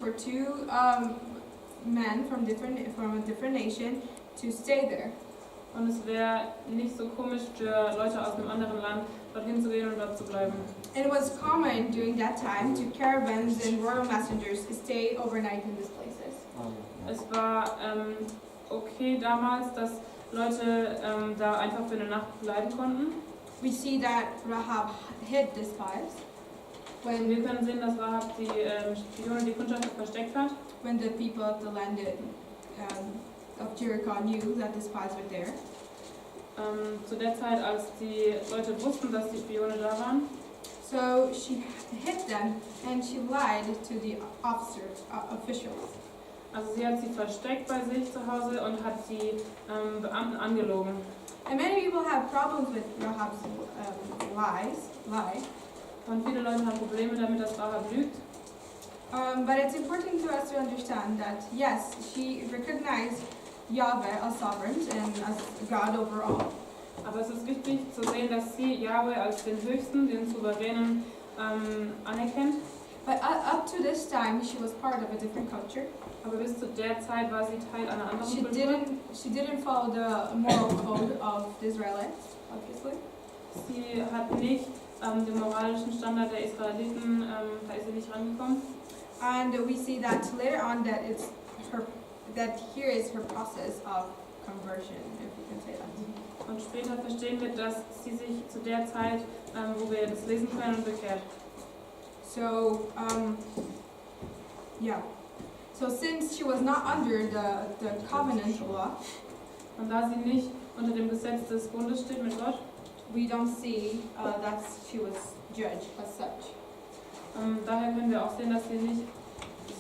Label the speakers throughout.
Speaker 1: for two men from a different nation to stay there.
Speaker 2: Und es wäre nicht so komisch für Leute aus einem anderen Land, dorthin zu gehen und dort zu bleiben.
Speaker 1: It was common during that time to caravans and royal messengers to stay overnight in these places.
Speaker 2: Es war okay damals, dass Leute da einfach für eine Nacht bleiben konnten.
Speaker 1: We see that Rahab hid the spies
Speaker 2: Wir können sehen, dass Rahab die Spione, die Kundschafter versteckt hat.
Speaker 1: when the people of the land of Jericho knew that the spies were there.
Speaker 2: Zu der Zeit, als die Leute wussten, dass die Spione da waren.
Speaker 1: So she hid them and she lied to the officials.
Speaker 2: Also sie hat sie versteckt bei sich zu Hause und hat die Beamten angelogen.
Speaker 1: And many people have problems with Rahab's lie.
Speaker 2: Und viele Leute haben Probleme damit, dass Rahab lügt.
Speaker 1: But it's important to us to understand that, yes, she recognized Yahweh as sovereign and as God over all.
Speaker 2: Aber es ist wichtig zu sehen, dass sie Yahweh als den Höchsten, den Souveränen anerkennt.
Speaker 1: But up to this time, she was part of a different culture.
Speaker 2: Aber bis zu der Zeit war sie Teil einer anderen
Speaker 1: She
Speaker 2: Kultur.
Speaker 1: didn't follow the moral code of the Israelites, obviously.
Speaker 2: Sie hat nicht den moralischen Standard der Israeliten, da ist sie nicht rangekommen.
Speaker 1: And we see that later on that here is her process of conversion, if you can say that.
Speaker 2: Und später verstehen wir, dass sie sich zu der Zeit, wo wir das lesen können, bekehrt.
Speaker 1: So, So since she was not under the covenant law,
Speaker 2: und da sie nicht unter dem Gesetz des Bundes steht mit Gott,
Speaker 1: we don't see that she was judged as such.
Speaker 2: Daher können wir auch sehen, dass sie nicht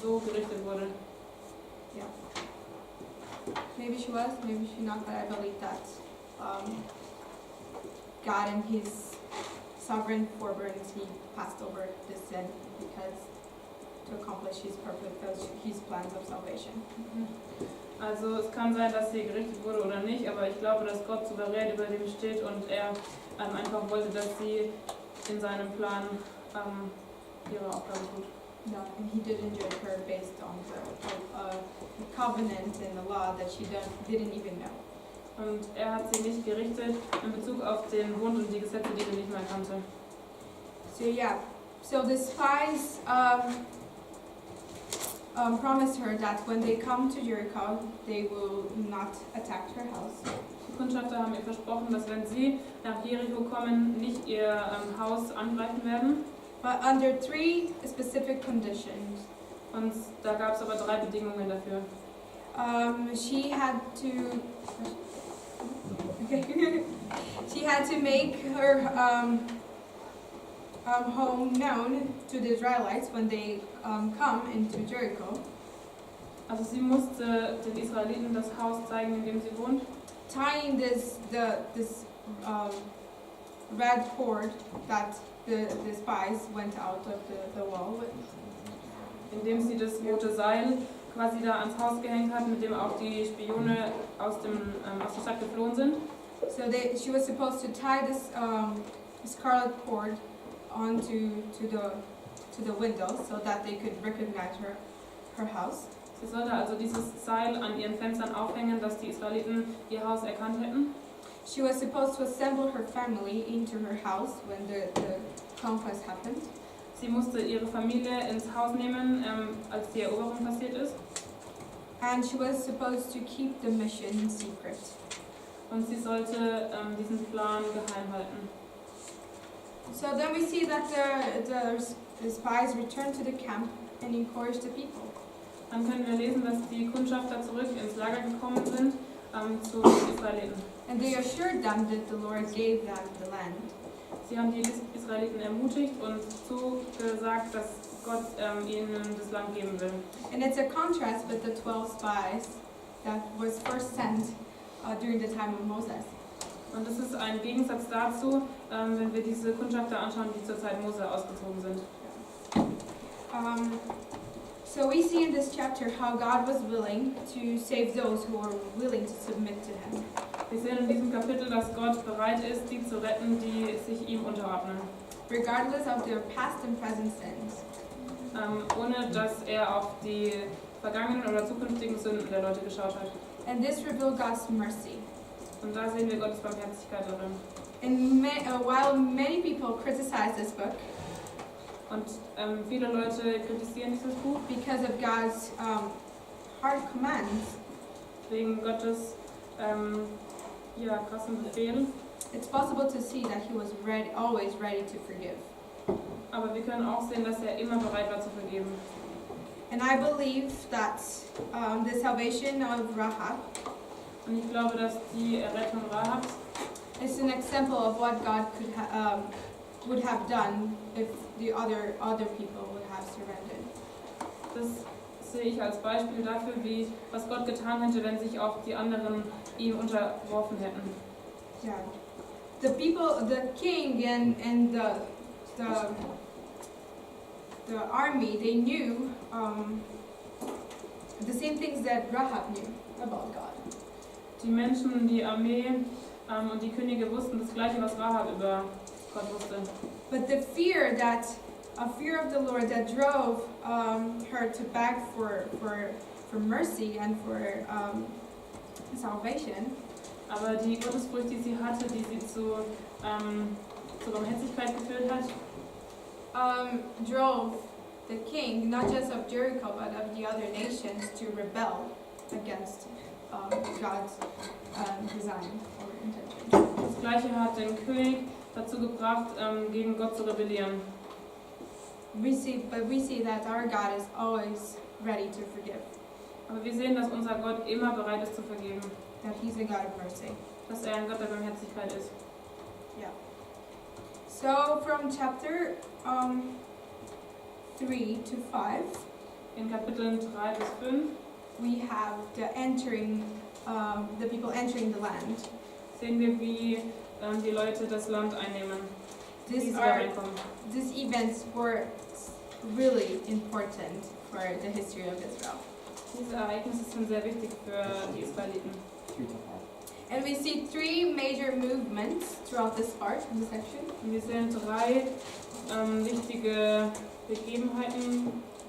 Speaker 2: so gerichtet wurde.
Speaker 1: Yeah. Maybe she was, maybe she not, but I believe that God in His sovereign forbearance, He passed over this sin because to accomplish His plans of salvation.
Speaker 2: Also es kann sein, dass sie gerichtet wurde oder nicht, aber ich glaube, dass Gott souverän über dem steht und er einfach wollte, dass sie in seinem Plan ihre Aufgabe tut.
Speaker 1: No, and He didn't judge her based on the covenant and the law that she didn't even know.
Speaker 2: Und er hat sie nicht gerichtet in Bezug auf den Bund und die Gesetze, die sie nicht mehr kannte.
Speaker 1: So yeah, so the spies promised her that when they come to Jericho, they will not attack her house.
Speaker 2: Die Kundschafter haben ihr versprochen, dass wenn sie nach Jericho kommen, nicht ihr Haus angreifen werden.
Speaker 1: But under 3 specific conditions.
Speaker 2: Und da gab es aber 3 Bedingungen dafür.
Speaker 1: She had to she had to make her home known to the Israelites when they come into Jericho.
Speaker 2: Also sie musste den Israeliten das Haus zeigen, in dem sie wohnt.
Speaker 1: Tying this red cord that the spies went out of the wall with.
Speaker 2: Indem sie das rote Seil quasi da ans Haus gehängt hat, mit dem auch die Spione aus der Stadt geflohen sind.
Speaker 1: So she was supposed to tie this scarlet cord onto the windows so that they could recognize her house.
Speaker 2: Sie sollte also dieses Seil an ihren Fenstern aufhängen, dass die Israeliten ihr Haus erkannt hätten.
Speaker 1: She was supposed to assemble her family into her house when the conquest happened.
Speaker 2: Sie musste ihre Familie ins Haus nehmen, als die Eroberung passiert ist.
Speaker 1: And she was supposed to keep the mission secret.
Speaker 2: Und sie sollte diesen Plan geheim halten.
Speaker 1: So then we see that the spies returned to the camp and encouraged the people.
Speaker 2: Dann können wir lesen, dass die Kundschafter zurück ins Lager gekommen sind zu den Israeliten.
Speaker 1: And they assured them that the Lord gave them the land.
Speaker 2: Sie haben die Israeliten ermutigt und zugesagt, dass Gott ihnen das Land geben will.
Speaker 1: And it's a contrast with the 12 spies that was first sent during the time of Moses.
Speaker 2: Und das ist ein Gegensatz dazu, wenn wir diese Kundschafter anschauen, die zur Zeit Mose ausgezogen sind.
Speaker 1: So we see in this chapter how God was willing to save those who were willing to submit to Him.
Speaker 2: Wir sehen in diesem Kapitel, dass Gott bereit ist, die zu retten, die sich ihm unterordnen.
Speaker 1: Regardless of their past and present sins.
Speaker 2: ohne dass er auf die vergangenen oder zukünftigen Sünden der Leute geschaut hat.
Speaker 1: And this revealed God's mercy.
Speaker 2: Und da sehen wir Gottes Barmherzigkeit darin.
Speaker 1: And while many people criticize this book
Speaker 2: Und viele Leute kritisieren dieses Buch
Speaker 1: because of God's hard commands,
Speaker 2: wegen Gottes krassen Befehlen.
Speaker 1: it's possible to see that he was always ready to forgive.
Speaker 2: Aber wir können auch sehen, dass er immer bereit war zu vergeben.
Speaker 1: And I believe that the salvation of Rahab
Speaker 2: Und ich glaube, dass die Errettung Rahabs
Speaker 1: is an example of what God would have done if the other people would have surrendered.
Speaker 2: das sehe ich als Beispiel dafür, was Gott getan hätte, wenn sich auch die anderen ihm unterworfen hätten.
Speaker 1: Yeah. The people, the king and the army, they knew the same things that Rahab knew about God.
Speaker 2: Die Menschen, die Armee und die Könige wussten das Gleiche, was Rahab über Gott wusste.
Speaker 1: But the fear of the Lord that drove her to beg for mercy and for salvation.
Speaker 2: Aber die Gottesfurcht, die sie hatte, die sie zur Barmherzigkeit geführt hat,
Speaker 1: drove the king, not just of Jericho, but of the other nations, to rebel against God's design or intention.
Speaker 2: das Gleiche hat den König dazu gebracht, gegen Gott zu rebellieren.
Speaker 1: We see that our God is always ready to forgive,
Speaker 2: Aber wir sehen, dass unser Gott immer bereit ist zu vergeben,
Speaker 1: that He's a God of mercy.
Speaker 2: dass er ein Gott der Barmherzigkeit ist.
Speaker 1: Yeah. So from chapter 3 to 5,
Speaker 2: In Kapiteln 3 bis 5
Speaker 1: we have the people entering the land.
Speaker 2: sehen wir, wie die Leute das Land einnehmen, wie sie
Speaker 1: These
Speaker 2: reinkommen.
Speaker 1: events were really important for the history of Israel.
Speaker 2: Diese Ereignisse sind sehr wichtig für die Israeliten.
Speaker 1: And we see three major movements throughout this part, in this section.
Speaker 2: Und wir sehen 3 wichtige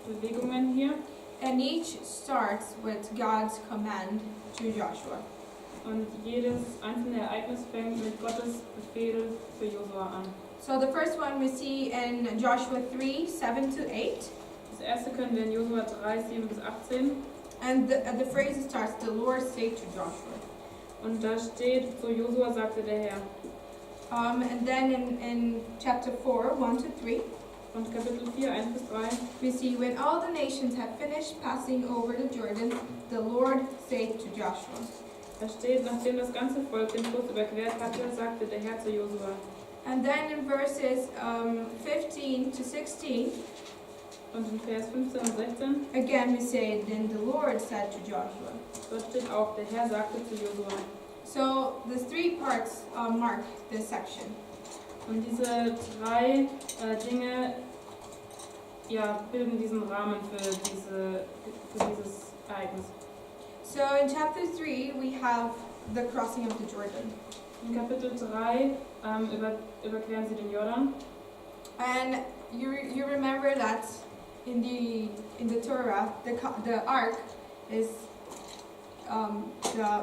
Speaker 2: Bewegungen hier.
Speaker 1: And each starts with God's command to Joshua.
Speaker 2: Und jedes einzelne Ereignis fängt mit Gottes Befehl für Josua an.
Speaker 1: So the first one we see in Joshua 3, 7 to 8.
Speaker 2: Das erste können wir in Josua 3, 7 bis 18.
Speaker 1: And the phrase starts, the Lord said to Joshua.
Speaker 2: Und da steht, zu Josua sagte der Herr.
Speaker 1: And then in chapter 4, 1 to 3,
Speaker 2: Und Kapitel 4, 1 bis 3.
Speaker 1: we see, when all the nations had finished passing over the Jordan, the Lord said to Joshua.
Speaker 2: Da steht, nachdem das ganze Volk den Fluss überquert hatte, sagte der Herr zu Josua.
Speaker 1: And then in verses 15 to 16,
Speaker 2: Und in Vers 15 und 16,
Speaker 1: again we say, then the Lord said to Joshua.
Speaker 2: dort steht auch, der Herr sagte zu Josua.
Speaker 1: So the three parts mark this section.
Speaker 2: Und diese 3 Dinge bilden diesen Rahmen für dieses Ereignis.
Speaker 1: So in chapter 3 we have the crossing of the Jordan.
Speaker 2: In Kapitel 3 überqueren sie den Jordan.
Speaker 1: And you remember that in the Torah, the ark is the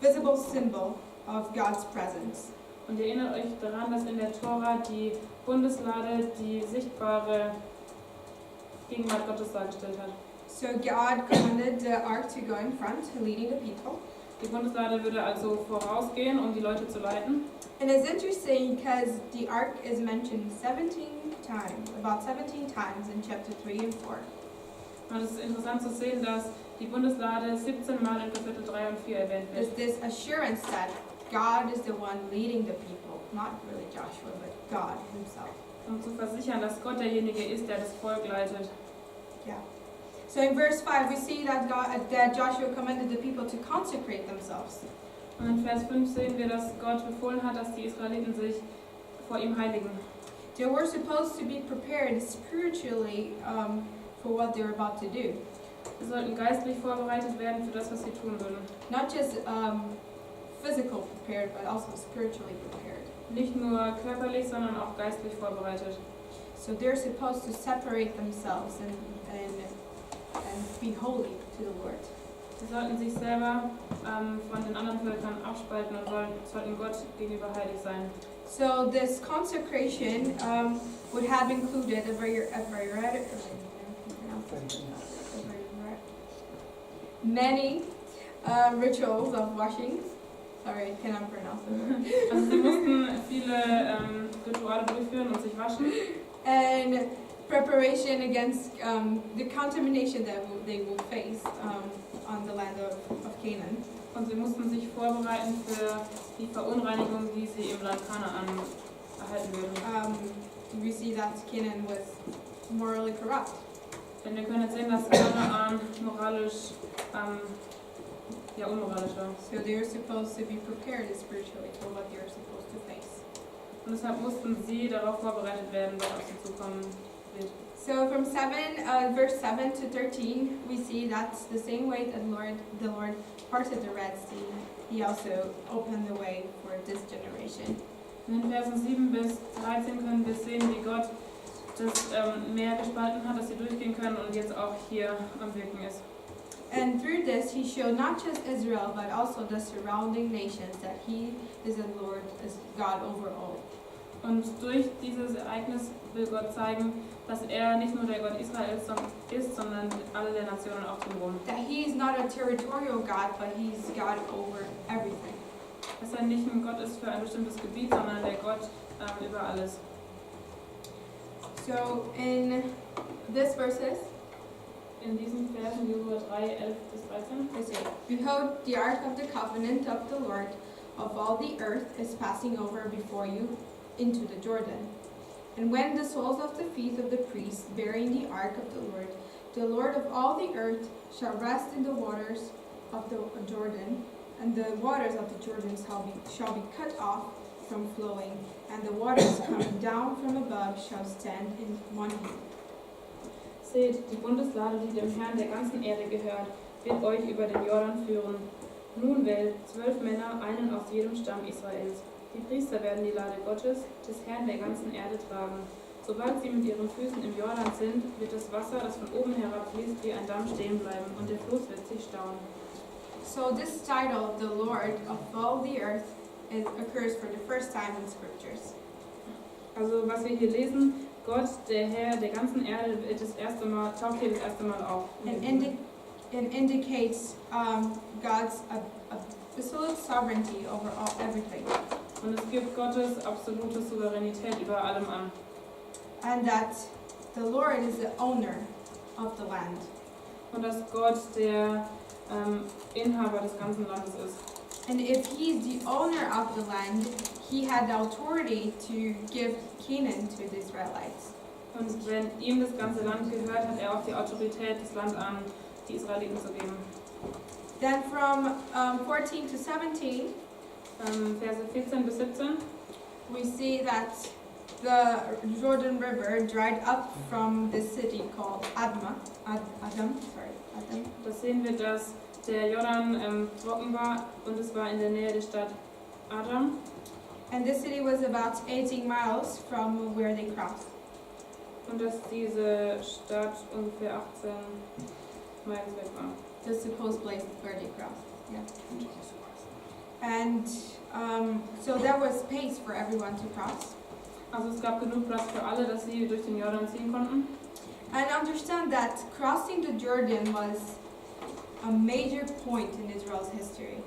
Speaker 1: visible symbol of God's presence.
Speaker 2: Und ihr erinnert euch daran, dass in der Tora die Bundeslade die sichtbare Gegenwart Gottes dargestellt hat.
Speaker 1: So God commanded the ark to go in front, leading the people.
Speaker 2: Die Bundeslade würde also vorausgehen, um die Leute zu leiten.
Speaker 1: And it's interesting because the ark is mentioned 17 times, about 17 times in chapter 3 and 4.
Speaker 2: Und es ist interessant zu sehen, dass die Bundeslade 17 Mal in Kapitel 3 und 4 erwähnt
Speaker 1: There's
Speaker 2: wird.
Speaker 1: this assurance that God is the one leading the people, not really Joshua, but God himself.
Speaker 2: Um zu versichern, dass Gott derjenige ist, der das Volk leitet.
Speaker 1: Yeah. So in verse 5 we see that Joshua commanded the people to consecrate themselves.
Speaker 2: Und in Vers 5 sehen wir, dass Gott befohlen hat, dass die Israeliten sich vor ihm heiligen.
Speaker 1: They were supposed to be prepared spiritually for what they were about to do.
Speaker 2: Sie sollten geistlich vorbereitet werden für das, was sie tun würden.
Speaker 1: Not just physical prepared, but also spiritually prepared.
Speaker 2: Nicht nur körperlich, sondern auch geistlich vorbereitet.
Speaker 1: So they're supposed to separate themselves and be holy to the Lord.
Speaker 2: Sie sollten sich selber von den anderen Völkern abspalten und sollten Gott gegenüber heilig sein.
Speaker 1: So this consecration would have included many rituals of washing. Sorry, I cannot pronounce it.
Speaker 2: Also sie mussten viele Rituale durchführen und sich waschen.
Speaker 1: And preparation against the contamination that they will face on the land of Canaan.
Speaker 2: Und sie mussten sich vorbereiten für die Verunreinigung, die sie im Land Kanaan erhalten würden.
Speaker 1: We see that Canaan was morally corrupt.
Speaker 2: Denn wir können jetzt sehen, dass Kanaan moralisch unmoralisch war.
Speaker 1: So they're supposed to be prepared spiritually for what they're supposed to face.
Speaker 2: Und deshalb mussten sie darauf vorbereitet werden, was auf sie zukommen wird.
Speaker 1: So from verse 7 to 13, we see that's the same way that the Lord parted the Red Sea. He also opened the way for this generation.
Speaker 2: In den Versen 7 bis 13 können wir sehen, wie Gott das Meer gespalten hat, dass sie durchgehen können und jetzt auch hier am Wirken ist.
Speaker 1: And through this, he showed not just Israel, but also the surrounding nations that he is the Lord, is God over all.
Speaker 2: Und durch dieses Ereignis will Gott zeigen, dass er nicht nur der Gott Israels ist, sondern alle der Nationen auch drumherum.
Speaker 1: That he is not a territorial God, but he's God over everything.
Speaker 2: Dass er nicht ein Gott ist für ein bestimmtes Gebiet, sondern der Gott über alles.
Speaker 1: So in these verses,
Speaker 2: In diesen Versen, Josua 3, 11 bis 13,
Speaker 1: we say, Behold, the ark of the covenant of the Lord of all the earth is passing over before you into the Jordan. And when the soles of the feet of the priests bearing the ark of the Lord of all the earth shall rest in the waters of the Jordan, and the waters of the Jordan shall be cut off from flowing, and the waters coming down from above shall stand in one heap.
Speaker 2: Seht, die Bundeslade, die dem Herrn der ganzen Erde gehört, wird euch über den Jordan führen. Nun wählt 12 Männer, einen aus jedem Stamm Israels. Die Priester werden die Lade Gottes, des Herrn der ganzen Erde, tragen. Sobald sie mit ihren Füßen im Jordan sind, wird das Wasser, das von oben herabfließt, wie ein Damm stehen bleiben, und der Fluss wird sich stauen.
Speaker 1: So this title, the Lord of all the earth, occurs for the first time in scriptures.
Speaker 2: Also was wir hier lesen, Gott, der Herr der ganzen Erde, taucht hier das erste Mal auf.
Speaker 1: It indicates God's absolute sovereignty over everything.
Speaker 2: Und es gibt Gottes absolute Souveränität über allem an.
Speaker 1: And that the Lord is the owner of the land.
Speaker 2: Und dass Gott der Inhaber des ganzen Landes ist.
Speaker 1: And if he's the owner of the land, he had the authority to give Canaan to the Israelites.
Speaker 2: Und wenn ihm das ganze Land gehört, hat er auch die Autorität, das Land an die Israeliten zu geben.
Speaker 1: Then from 14 to 17,
Speaker 2: Verse 14 bis 17,
Speaker 1: we see that the Jordan River dried up from the city called Adam.
Speaker 2: da sehen wir, dass der Jordan trocken war und es war in der Nähe der Stadt Adam.
Speaker 1: And this city was about 18 miles from where they crossed.
Speaker 2: Und dass diese Stadt ungefähr 18 Meilen weg war.
Speaker 1: The supposed place where they crossed. Yeah. And so there was space for everyone to cross.
Speaker 2: Also es gab genug Platz für alle, dass sie durch den Jordan ziehen konnten.
Speaker 1: And understand that crossing the Jordan was a major point in Israel's history.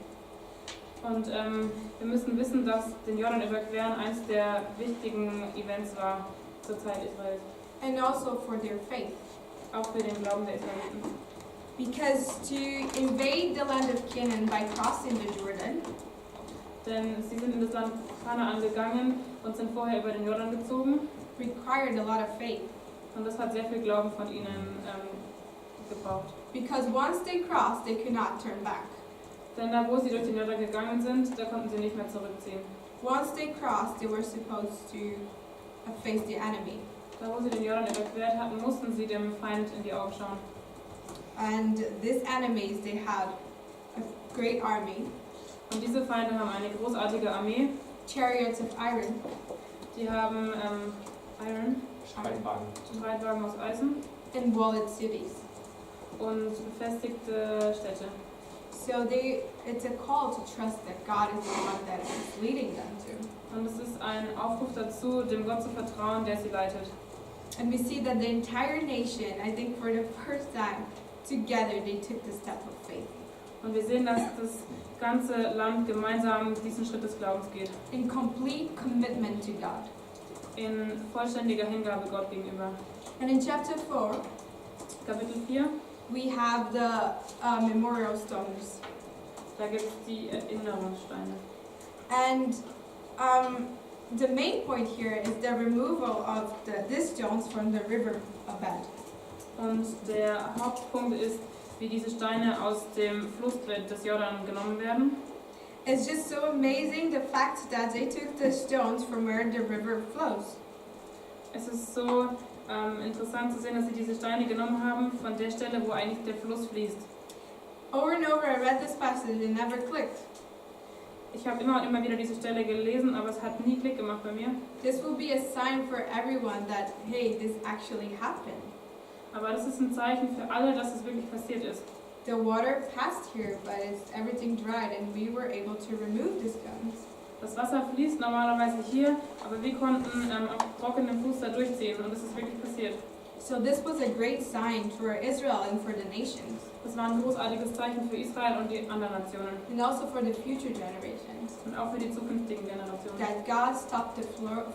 Speaker 2: Und wir müssen wissen, dass den Jordan überqueren eines der wichtigen Events war zur Zeit Israels.
Speaker 1: And also for their faith.
Speaker 2: Auch für den Glauben der Israeliten.
Speaker 1: Because to invade the land of Canaan by crossing the Jordan,
Speaker 2: Denn sie sind in das Land Kanaan gegangen und sind vorher über den Jordan gezogen.
Speaker 1: required a lot of faith.
Speaker 2: Und das hat sehr viel Glauben von ihnen gebraucht.
Speaker 1: Because once they crossed, they could not turn back.
Speaker 2: Denn da, wo sie durch den Jordan gegangen sind, da konnten sie nicht mehr zurückziehen.
Speaker 1: Once they crossed, they were supposed to face the enemy.
Speaker 2: Da, wo sie den Jordan überquert hatten, mussten sie dem Feind in die Augen schauen.
Speaker 1: And these enemies, they had a great army,
Speaker 2: Und diese Feinde haben eine großartige Armee.
Speaker 1: chariots of iron,
Speaker 2: Die haben Streitwagen aus Eisen
Speaker 1: and walled cities.
Speaker 2: und befestigte Städte.
Speaker 1: So it's a call to trust that God is the one that is leading them to.
Speaker 2: Und es ist ein Aufruf dazu, dem Gott zu vertrauen, der sie leitet.
Speaker 1: And we see that the entire nation, I think for the first time, together they took the step of faith.
Speaker 2: Und wir sehen, dass das ganze Land gemeinsam diesen Schritt des Glaubens geht.
Speaker 1: In complete commitment to God.
Speaker 2: In vollständiger Hingabe Gott gegenüber.
Speaker 1: And in chapter 4,
Speaker 2: Kapitel 4,
Speaker 1: we have the memorial stones.
Speaker 2: da gibt es die Erinnerungssteine.
Speaker 1: And the main point here is the removal of these stones from the river bed.
Speaker 2: Und der Hauptpunkt ist, wie diese Steine aus dem Flussbett des Jordan genommen werden.
Speaker 1: It's just so amazing the fact that they took the stones from where the river flows.
Speaker 2: Es ist so interessant zu sehen, dass sie diese Steine genommen haben von der Stelle, wo eigentlich der Fluss fließt.
Speaker 1: Over and over I read this passage and never clicked.
Speaker 2: Ich habe immer und immer wieder diese Stelle gelesen, aber es hat nie Klick gemacht bei mir.
Speaker 1: This will be a sign for everyone that, hey, this actually happened.
Speaker 2: Aber das ist ein Zeichen für alle, dass es wirklich passiert ist.
Speaker 1: The water passed here, but everything dried and we were able to remove the stones.
Speaker 2: Das Wasser fließt normalerweise hier, aber wir konnten am trockenen Fuß da durchziehen und es ist wirklich passiert.
Speaker 1: So this was a great sign for Israel and for the nations.
Speaker 2: Das war ein großartiges Zeichen für Israel und die anderen Nationen
Speaker 1: And also for the future generations.
Speaker 2: und auch für die zukünftigen Generationen.
Speaker 1: That God stopped the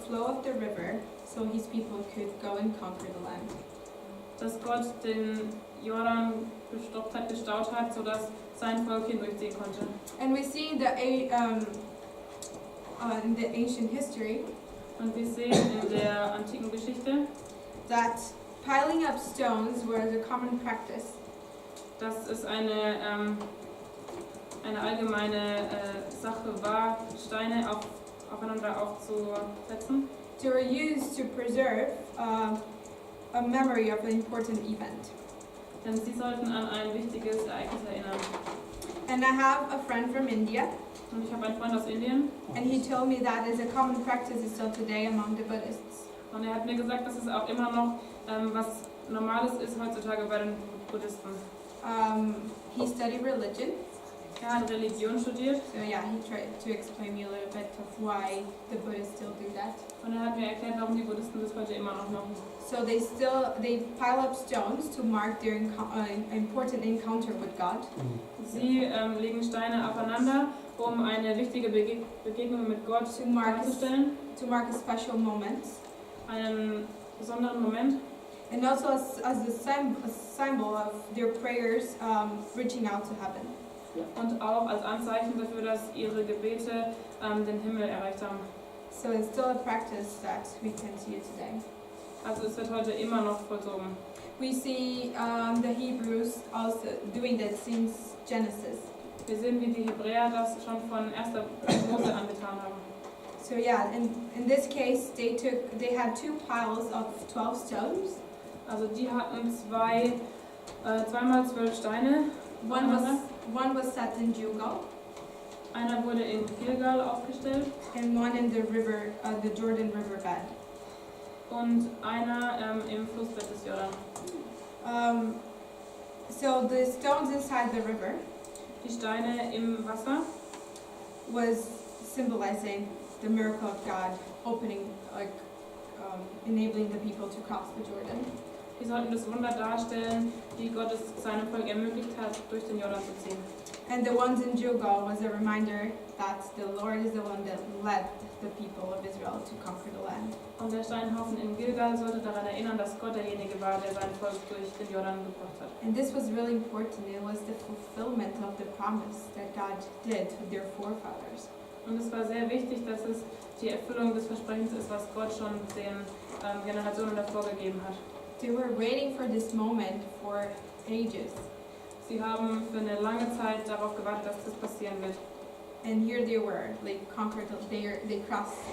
Speaker 1: flow of the river so his people could go and conquer the land.
Speaker 2: Dass Gott den Jordan gestaut hat, sodass sein Volk hindurchziehen konnte.
Speaker 1: And we see in the ancient history
Speaker 2: Und wir sehen in der antiken Geschichte,
Speaker 1: that piling up stones was a common practice.
Speaker 2: dass es eine allgemeine Sache war, Steine aufeinander aufzusetzen.
Speaker 1: They were used to preserve a memory of an important event.
Speaker 2: Denn sie sollten an ein wichtiges Ereignis erinnern.
Speaker 1: And I have a friend from India,
Speaker 2: Und ich habe einen Freund aus Indien
Speaker 1: and he told me that is a common practice still today among the Buddhists.
Speaker 2: und er hat mir gesagt, dass es auch immer noch was Normales ist heutzutage bei den Buddhisten.
Speaker 1: He studied religion,
Speaker 2: Er hat Religion studiert
Speaker 1: so yeah, he tried to explain me a little bit of why the Buddhists still do that.
Speaker 2: und er hat mir erklärt, warum die Buddhisten das heute immer noch machen.
Speaker 1: So they pile up stones to mark their important encounter with God.
Speaker 2: Sie legen Steine aufeinander, um eine wichtige Begegnung mit Gott darzustellen,
Speaker 1: To mark a special moment,
Speaker 2: einen besonderen Moment
Speaker 1: and also as a symbol of their prayers reaching out to heaven.
Speaker 2: und auch als Anzeichen dafür, dass ihre Gebete den Himmel erreicht haben.
Speaker 1: So it's still a practice that we can see today.
Speaker 2: Also es wird heute immer noch vollzogen.
Speaker 1: We see the Hebrews also doing that since Genesis.
Speaker 2: Wir sehen, wie die Hebräer das schon von 1. Mose angetan haben.
Speaker 1: So yeah, in this case they had 2 piles of 12 stones.
Speaker 2: Also die hatten zweimal 12 Steine.
Speaker 1: One was set in Gilgal,
Speaker 2: Einer wurde in Gilgal aufgestellt
Speaker 1: and one in the river, the Jordan River bed.
Speaker 2: und einer im Flussbett des Jordan.
Speaker 1: So the stones inside the river
Speaker 2: Die Steine im Wasser
Speaker 1: was symbolizing the miracle of God opening, enabling the people to cross the Jordan.
Speaker 2: Die sollten das Wunder darstellen, wie Gott es seinem Volk ermöglicht hat, durch den Jordan zu ziehen.
Speaker 1: And the ones in Gilgal was a reminder that the Lord is the one that led the people of Israel to conquer the land.
Speaker 2: Und der Steinhaufen in Gilgal sollte daran erinnern, dass Gott derjenige war, der sein Volk durch den Jordan gebracht hat.
Speaker 1: And this was really important. It was the fulfillment of the promise that God did to their forefathers.
Speaker 2: Und es war sehr wichtig, dass es die Erfüllung des Versprechens ist, was Gott schon den Generationen davor gegeben hat.
Speaker 1: They were waiting for this moment for ages.
Speaker 2: Sie haben für eine lange Zeit darauf gewartet, dass das passieren wird.
Speaker 1: And here they were, they crossed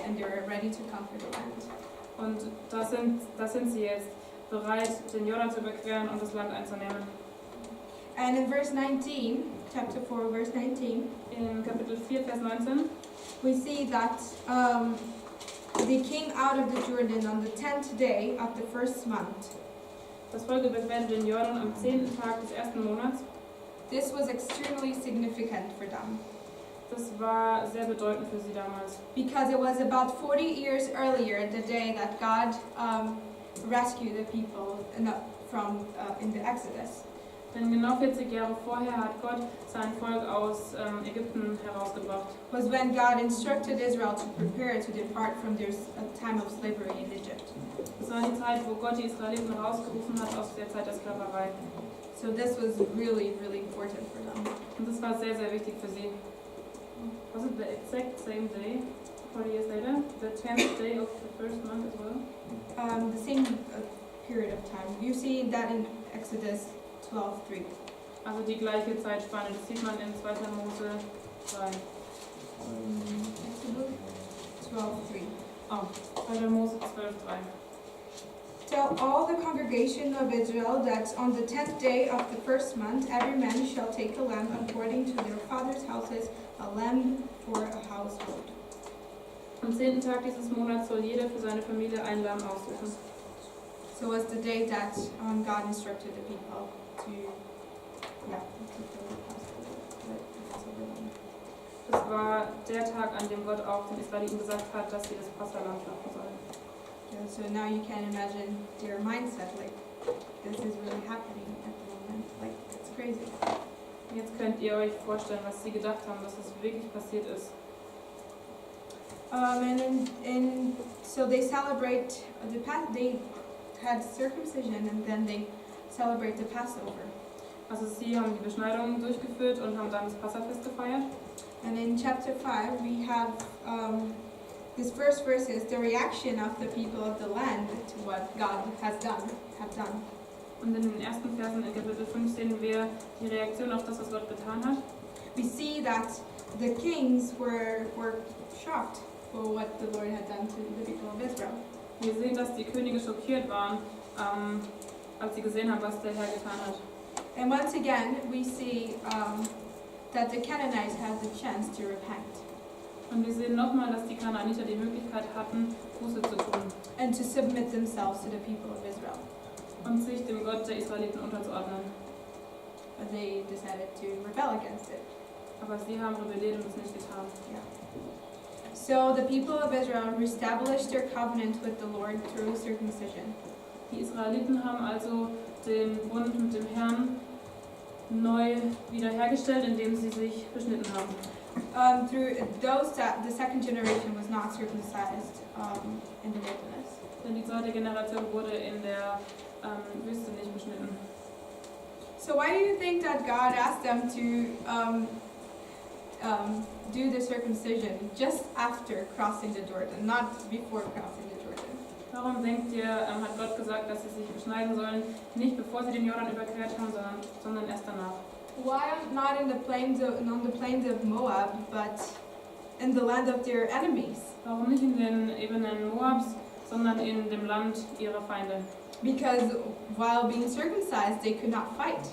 Speaker 1: and they were ready to conquer the land.
Speaker 2: Und da sind sie jetzt bereit, den Jordan zu überqueren und das Land einzunehmen.
Speaker 1: And in verse 19, chapter 4, verse 19,
Speaker 2: In Kapitel 4, Vers 19,
Speaker 1: we see that They came out of the Jordan on the 10th day of the first month.
Speaker 2: Das Volk überquerte den Jordan am 10. Tag des ersten Monats.
Speaker 1: This was extremely significant for them
Speaker 2: Das war sehr bedeutend für sie damals.
Speaker 1: because it was about 40 years earlier, the day that God rescued the people from in the Exodus.
Speaker 2: Denn genau 40 Jahre vorher hat Gott sein Volk aus Ägypten herausgebracht.
Speaker 1: Was when God instructed Israel to prepare to depart from their time of slavery in Egypt.
Speaker 2: Das war die Zeit, wo Gott die Israeliten rausgerufen hat aus der Zeit der Sklaverei.
Speaker 1: So this was really, really important for them.
Speaker 2: Und das war sehr, sehr wichtig für sie. Was it the exact same day, 40 years later? The 10th day of the first month as well?
Speaker 1: The same period of time. You see that in Exodus 12:3.
Speaker 2: Also die gleiche Zeitspanne, das sieht man in 2. Mose 3.
Speaker 1: Exodus 12:3.
Speaker 2: Oh, 2. Mose 12,3.
Speaker 1: Tell all the congregation of Israel that on the 10th day of the first month every man shall take a lamb according to their father's houses, a lamb for a household.
Speaker 2: Am 10. Tag dieses Monats soll jeder für seine Familie ein Lamm aussuchen.
Speaker 1: So was the day that God instructed the people to,
Speaker 2: Das war der Tag, an dem Gott auch den Israeliten gesagt hat, dass sie das Passahlamm schlachten sollen.
Speaker 1: Yeah, so now you can imagine their mindset, like, this is really happening at the moment, like, it's crazy.
Speaker 2: Jetzt könnt ihr euch vorstellen, was sie gedacht haben, dass es wirklich passiert ist.
Speaker 1: So they celebrate, they had circumcision and then they celebrate the Passover.
Speaker 2: Also sie haben die Beschneidung durchgeführt und haben dann das Passafest gefeiert.
Speaker 1: And in chapter 5 we have this first verse is the reaction of the people of the land to what God have done.
Speaker 2: Und in den ersten Versen in Kapitel 5 sehen wir die Reaktion auf das, was Gott getan hat.
Speaker 1: We see that the kings were shocked for what the Lord had done to the people of Israel.
Speaker 2: Wir sehen, dass die Könige schockiert waren, als sie gesehen haben, was der Herr getan hat.
Speaker 1: And once again we see that the Canaanites had the chance to repent
Speaker 2: Und wir sehen nochmal, dass die Kanaaniter die Möglichkeit hatten, Buße zu tun
Speaker 1: and to submit themselves to the people of Israel.
Speaker 2: und sich dem Gott der Israeliten unterzuordnen.
Speaker 1: But they decided to rebel against it.
Speaker 2: Aber sie haben rebelliert und es nicht getan.
Speaker 1: So the people of Israel reestablished their covenant with the Lord through circumcision.
Speaker 2: Die Israeliten haben also den Bund mit dem Herrn neu wiederhergestellt, indem sie sich beschnitten haben.
Speaker 1: Through those that the second generation was not circumcised in the wilderness.
Speaker 2: Denn die zweite Generation wurde in der Wüste nicht beschnitten.
Speaker 1: So why do you think that God asked them to do the circumcision just after crossing the Jordan, not before crossing the Jordan?
Speaker 2: Warum denkt ihr, hat Gott gesagt, dass sie sich beschneiden sollen, nicht bevor sie den Jordan überquert haben, sondern erst danach?
Speaker 1: Why not on the plains of Moab, but in the land of their enemies?
Speaker 2: Warum nicht in den Ebenen Moabs, sondern in dem Land ihrer Feinde?
Speaker 1: Because while being circumcised, they could not fight.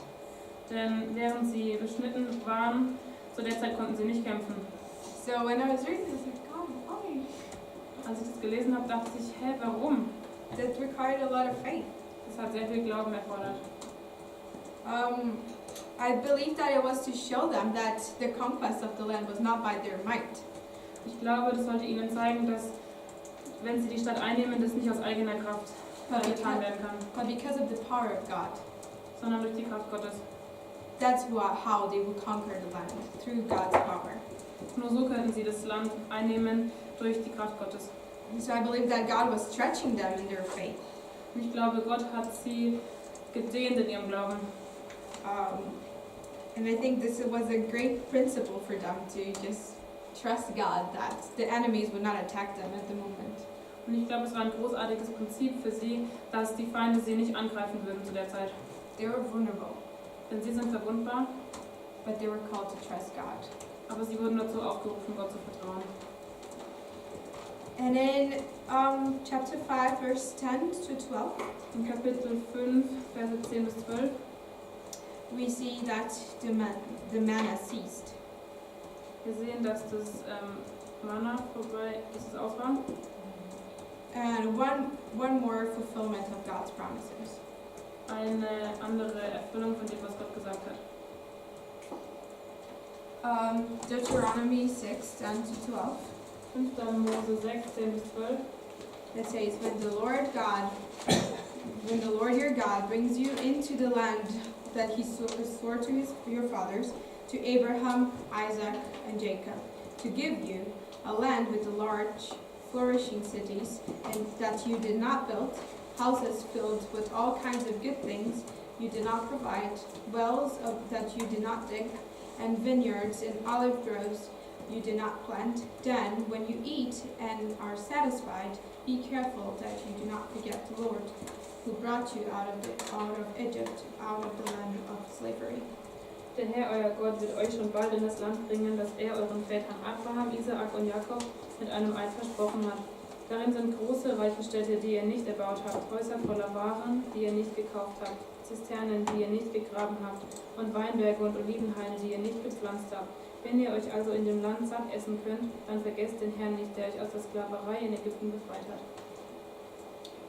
Speaker 2: Denn während sie beschnitten waren, zu der Zeit konnten sie nicht kämpfen.
Speaker 1: So when I was reading this, I was like, God, why?
Speaker 2: Als ich das gelesen habe, dachte ich, hä, warum?
Speaker 1: That required a lot of faith.
Speaker 2: Das hat sehr viel Glauben erfordert.
Speaker 1: I believe that it was to show them that the conquest of the land was not by their might.
Speaker 2: Ich glaube, das sollte ihnen zeigen, dass, wenn sie die Stadt einnehmen, das nicht aus eigener Kraft getan werden kann,
Speaker 1: but because of the power of God.
Speaker 2: sondern durch die Kraft Gottes.
Speaker 1: That's how they would conquer the land, through God's power.
Speaker 2: Nur so könnten sie das Land einnehmen, durch die Kraft Gottes.
Speaker 1: So I believe that God was stretching them in their faith.
Speaker 2: Und ich glaube, Gott hat sie gedehnt in ihrem Glauben.
Speaker 1: And I think this was a great principle for them to just trust God that the enemies would not attack them at the moment.
Speaker 2: Und ich glaube, es war ein großartiges Prinzip für sie, dass die Feinde sie nicht angreifen würden zu der Zeit.
Speaker 1: They were vulnerable,
Speaker 2: Denn sie sind verwundbar,
Speaker 1: but they were called to trust God.
Speaker 2: aber sie wurden dazu aufgerufen, Gott zu vertrauen.
Speaker 1: And in chapter 5, verse 10 to 12,
Speaker 2: In Kapitel 5, Verse 10 bis 12,
Speaker 1: we see that the manna ceased.
Speaker 2: wir sehen, dass das Manna vorbei, dass es aus war.
Speaker 1: And one more fulfillment of God's promises.
Speaker 2: Eine andere Erfüllung von dem, was Gott gesagt hat.
Speaker 1: Deuteronomy 6, 10 to 12.
Speaker 2: 5. Mose 6, 10 bis 12.
Speaker 1: It says, when the Lord your God brings you into the land that he swore to your fathers, to Abraham, Isaac, and Jacob, to give you a land with large, flourishing cities, and that you did not build, houses filled with all kinds of good things you did not provide, wells that you did not dig, and vineyards and olive groves you did not plant. Then, when you eat and are satisfied, be careful that you do not forget the Lord, who brought you out of Egypt, out of the land of slavery.
Speaker 2: Der Herr, euer Gott, wird euch schon bald in das Land bringen, das er euren Vätern Abraham, Isaak und Jakob mit einem Eid versprochen hat. Darin sind große, reiche Städte, die ihr nicht erbaut habt, Häuser voller Waren, die ihr nicht gekauft habt, Zisternen, die ihr nicht gegraben habt, und Weinberge und Olivenhaine, die ihr nicht gepflanzt habt. Wenn ihr euch also in dem Land satt essen könnt, dann vergesst den Herrn nicht, der euch aus der Sklaverei in Ägypten befreit hat.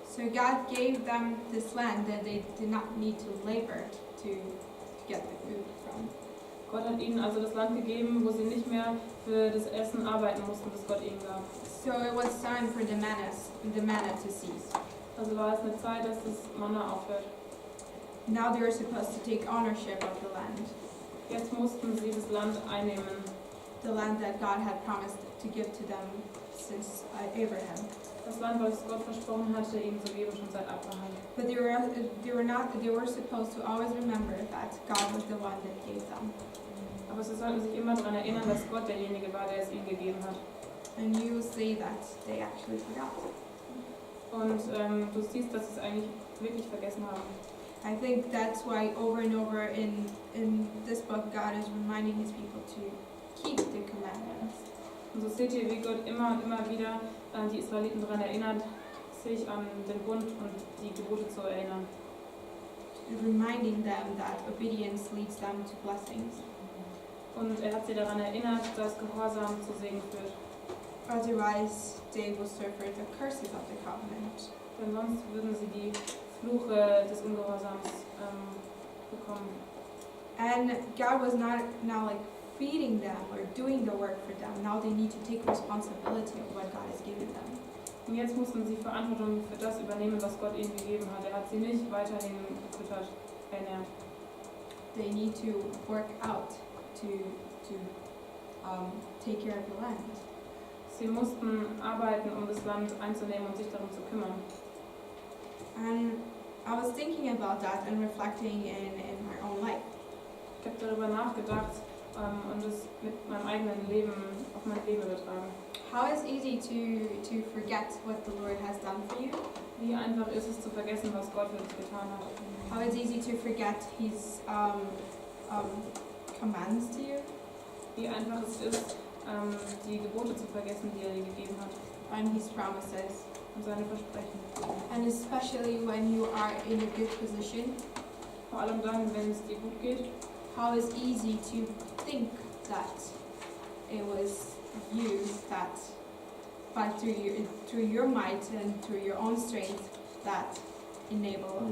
Speaker 1: So God gave them this land that they did not need to labor to get the food from.
Speaker 2: Gott hat ihnen also das Land gegeben, wo sie nicht mehr für das Essen arbeiten mussten, das Gott ihnen gab.
Speaker 1: So it was time for the manna to cease.
Speaker 2: Also war es eine Zeit, dass das Manna aufhört.
Speaker 1: Now they were supposed to take ownership of the land.
Speaker 2: Jetzt mussten sie das Land einnehmen.
Speaker 1: The land that God had promised to give to them since Abraham.
Speaker 2: Das Land, was Gott versprochen hatte, ihnen zu geben, schon seit Abraham.
Speaker 1: But they were supposed to always remember that God was the one that gave them.
Speaker 2: Aber sie sollten sich immer daran erinnern, dass Gott derjenige war, der es ihnen gegeben hat.
Speaker 1: And you will see that they actually forgot.
Speaker 2: Und du siehst, dass sie es eigentlich wirklich vergessen haben.
Speaker 1: I think that's why over and over in this book God is reminding his people to keep the commandments.
Speaker 2: Und so seht ihr, wie Gott immer und immer wieder die Israeliten daran erinnert, sich an den Bund und die Gebote zu erinnern.
Speaker 1: Reminding them that obedience leads them to blessings.
Speaker 2: Und er hat sie daran erinnert, dass Gehorsam zu Segen führt.
Speaker 1: Otherwise, they will suffer the curses of the covenant.
Speaker 2: Denn sonst würden sie die Fluche des Ungehorsams bekommen.
Speaker 1: And God was not now like feeding them or doing the work for them. Now they need to take responsibility of what God has given them.
Speaker 2: Und jetzt mussten sie Verantwortung für das übernehmen, was Gott ihnen gegeben hat. Er hat sie nicht weiterhin gefüttert, ernährt.
Speaker 1: They need to work out to take care of the land.
Speaker 2: Sie mussten arbeiten, um das Land einzunehmen und sich darum zu kümmern.
Speaker 1: And I was thinking about that and reflecting in my own life.
Speaker 2: Ich habe darüber nachgedacht und es mit meinem eigenen Leben auf mein Leben übertragen.
Speaker 1: How it's easy to forget what the Lord has done for you.
Speaker 2: Wie einfach ist es zu vergessen, was Gott für dich getan hat.
Speaker 1: How it's easy to forget His commands to you.
Speaker 2: Wie einfach es ist, die Gebote zu vergessen, die er dir gegeben hat.
Speaker 1: And His promises.
Speaker 2: Und seine Versprechen.
Speaker 1: And especially when you are in a good position.
Speaker 2: Vor allem dann, wenn es dir gut geht.
Speaker 1: How it's easy to think that it was you that, but through your might and through your own strength, that enable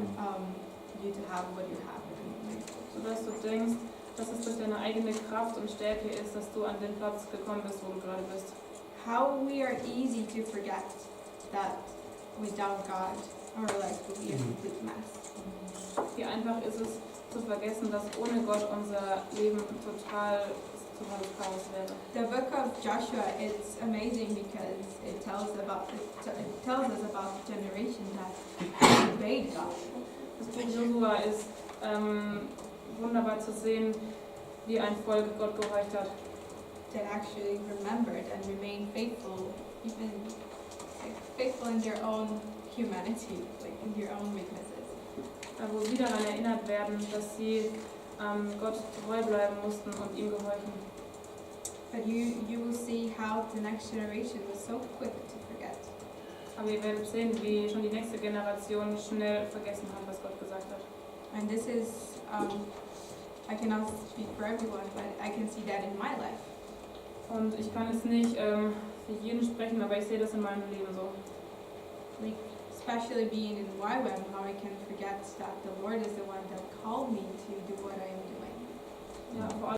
Speaker 1: you to have what you have.
Speaker 2: Sodass du denkst, dass es durch deine eigene Kraft und Stärke ist, dass du an den Platz gekommen bist, wo du gerade bist.
Speaker 1: How we are easy to forget that without God our life would be a complete mess.
Speaker 2: Wie einfach ist es zu vergessen, dass ohne Gott unser Leben totales Chaos wäre.
Speaker 1: The book of Joshua is amazing because it tells us about the generation that obeyed God.
Speaker 2: Das Buch Josua ist wunderbar zu sehen, wie ein Volk Gott gehorcht hat.
Speaker 1: That actually remembered and remained faithful, even faithful in their own humanity, like in their own weaknesses.
Speaker 2: Wo sie daran erinnert werden, dass sie Gott treu bleiben mussten und ihm gehorchen.
Speaker 1: But you will see how the next generation was so quick to forget.
Speaker 2: Aber ihr werdet sehen, wie schon die nächste Generation schnell vergessen hat, was Gott gesagt hat.
Speaker 1: And this is, I cannot speak for everyone, but I can see that in my life.
Speaker 2: Und ich kann jetzt nicht für jeden sprechen, aber ich sehe das in meinem Leben so.
Speaker 1: Like, especially being in YWAM, how I can forget that the Lord is the one that called me to do what I'm